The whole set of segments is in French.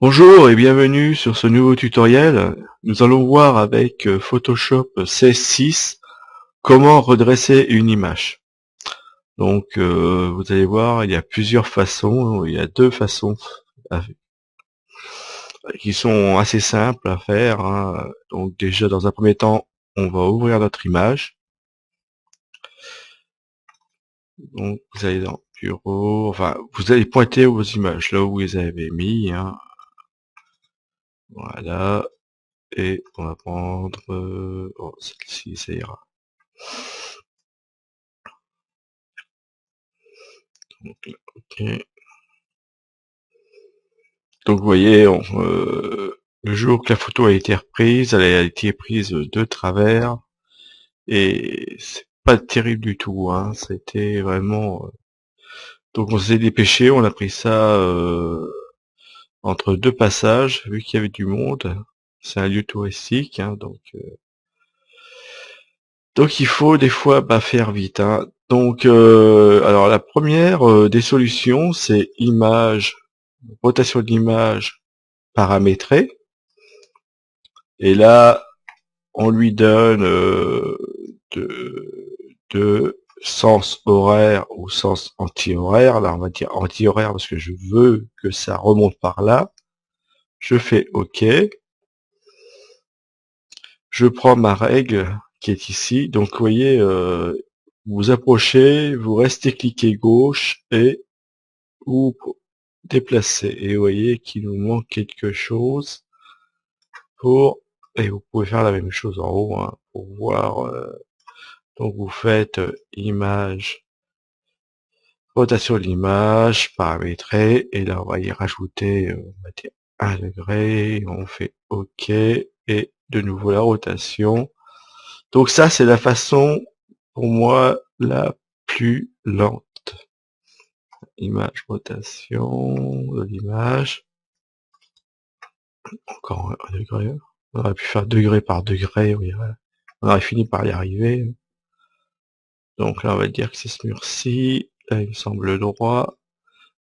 Bonjour et bienvenue sur ce nouveau tutoriel. Nous allons voir avec Photoshop CS6 comment redresser une image. Donc vous allez voir, il y a plusieurs façons, il y a deux façons qui sont assez simples à faire, hein. Donc déjà dans un premier temps, on va ouvrir notre image. Donc vous allez dans Bureau, enfin vous allez pointer vos images là où vous les avez mis, hein. Voilà. Et on va prendre celle-ci, ça ira. Ok. Donc vous voyez, le jour que la photo a été reprise, elle a été prise de travers et c'est pas terrible du tout, hein. C'était vraiment. Donc on s'est dépêché, on a pris ça entre deux passages, vu qu'il y avait du monde. C'est un lieu touristique, hein, donc il faut des fois faire vite, hein. Donc alors la première des solutions, c'est image, rotation de l'image paramétrée. Et là, on lui donne de sens horaire ou sens anti-horaire. Là, on va dire anti-horaire parce que je veux que ça remonte par là. Je fais OK. Je prends ma règle qui est ici. Donc, vous voyez, vous approchez, vous restez cliqué gauche et vous déplacez. Et vous voyez qu'il nous manque quelque chose pour... Et vous pouvez faire la même chose en haut, hein, pour voir... donc vous faites image, rotation de l'image, paramétrer, et là on va y rajouter, on va dire 1 degré, on fait OK, et de nouveau la rotation. Donc ça c'est la façon pour moi la plus lente. Image, rotation de l'image, encore 1 degré, on aurait pu faire degré par degré, on aurait fini par y arriver. Donc là on va dire que c'est ce mur-ci, là il me semble droit.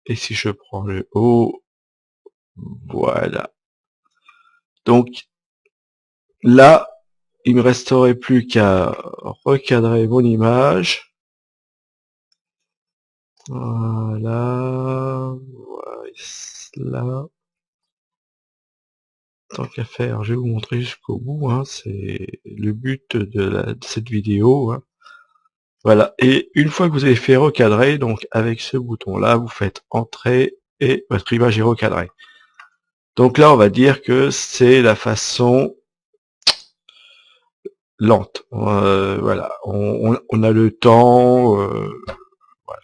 Et si je prends le haut, voilà. Donc là, il me resterait plus qu'à recadrer mon image. Voilà. Voilà. Tant qu'à faire, je vais vous montrer jusqu'au bout, hein. C'est le but de cette vidéo, hein. Voilà. Et une fois que vous avez fait recadrer, donc avec ce bouton-là, vous faites entrer et votre image est recadrée. Donc là, on va dire que c'est la façon lente. Voilà, on a le temps. Voilà.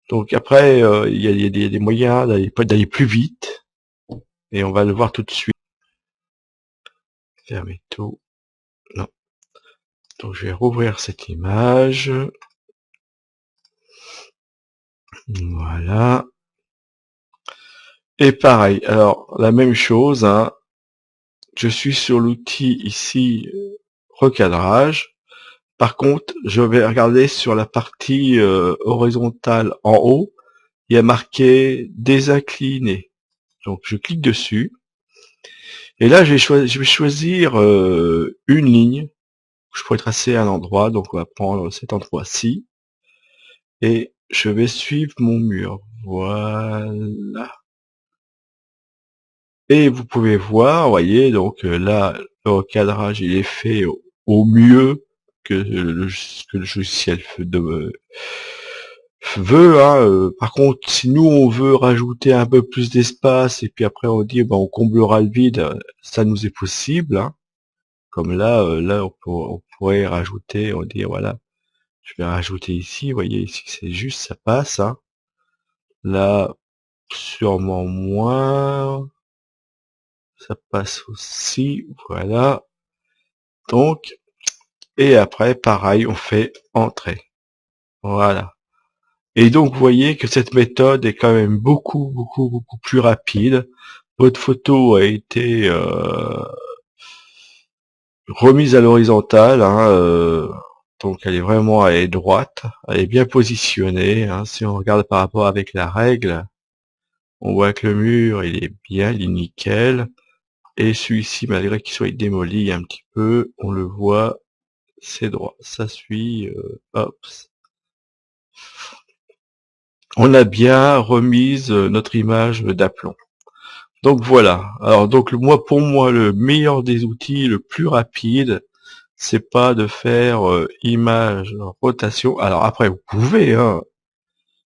Donc après, il y a des moyens d'aller plus vite, et on va le voir tout de suite. Fermer tout. Non. Donc je vais rouvrir cette image. Voilà. Et pareil. Alors la même chose, hein. Je suis sur l'outil ici recadrage. Par contre, je vais regarder sur la partie horizontale en haut. Il y a marqué désincliner. Donc je clique dessus. Et là, je vais choisir une ligne. Je pourrais tracer un endroit. Donc on va prendre cet endroit-ci. Et je vais suivre mon mur. Voilà. Et vous pouvez voir, vous voyez, donc là, le recadrage, il est fait au mieux que le logiciel veut, hein. Par contre, si nous on veut rajouter un peu plus d'espace et puis après on dit on comblera le vide, ça nous est possible, hein. Comme là, on pourrait rajouter, on dit voilà, je vais rajouter ici, vous voyez ici c'est juste, ça passe, hein. Là, sûrement moins, ça passe aussi, voilà. Donc, et après pareil, on fait entrer, voilà. Et donc vous voyez que cette méthode est quand même beaucoup plus rapide. Votre photo a été remise à l'horizontale, hein, donc elle est vraiment, elle est droite, elle est bien positionnée, hein. Si on regarde par rapport avec la règle, On voit que le mur, il est bien, il est nickel. Et celui-ci, malgré qu'il soit démoli un petit peu, on le voit, c'est droit. Ça suit, hop. On a bien remise notre image d'aplomb. Donc voilà. Alors donc moi, pour moi, le meilleur des outils, le plus rapide, c'est pas de faire image rotation. Alors après, vous pouvez, hein,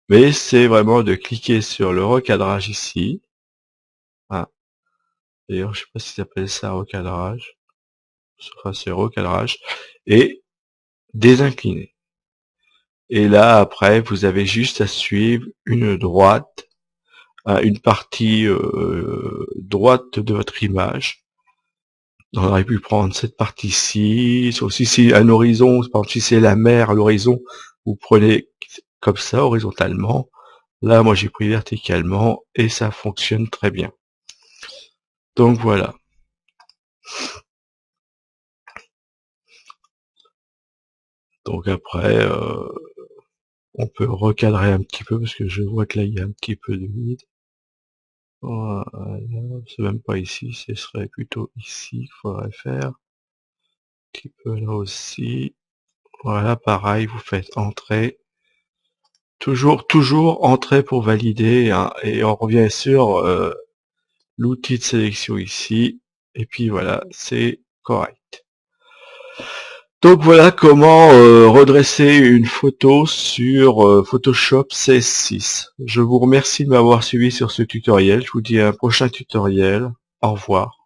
mais c'est vraiment de cliquer sur le recadrage ici. Hein. D'ailleurs, je sais pas si ça s'appelle ça recadrage. Enfin, c'est recadrage et désincliner. Et là, après, vous avez juste à suivre une droite, une partie droite de votre image. On aurait pu prendre cette partie-ci. Si c'est un horizon, par exemple, si c'est la mer à l'horizon, vous prenez comme ça, horizontalement. Là, moi, j'ai pris verticalement et ça fonctionne très bien. Donc voilà. Donc après, on peut recadrer un petit peu parce que je vois que là, il y a un petit peu de vide. Voilà, c'est même pas ici, ce serait plutôt ici qu'il faudrait faire. Un petit peu là aussi. Voilà, pareil, vous faites entrer. Toujours entrer pour valider, hein, et on revient sur l'outil de sélection ici. Et puis voilà, c'est correct. Donc voilà comment redresser une photo sur Photoshop CS6. Je vous remercie de m'avoir suivi sur ce tutoriel. Je vous dis à un prochain tutoriel. Au revoir.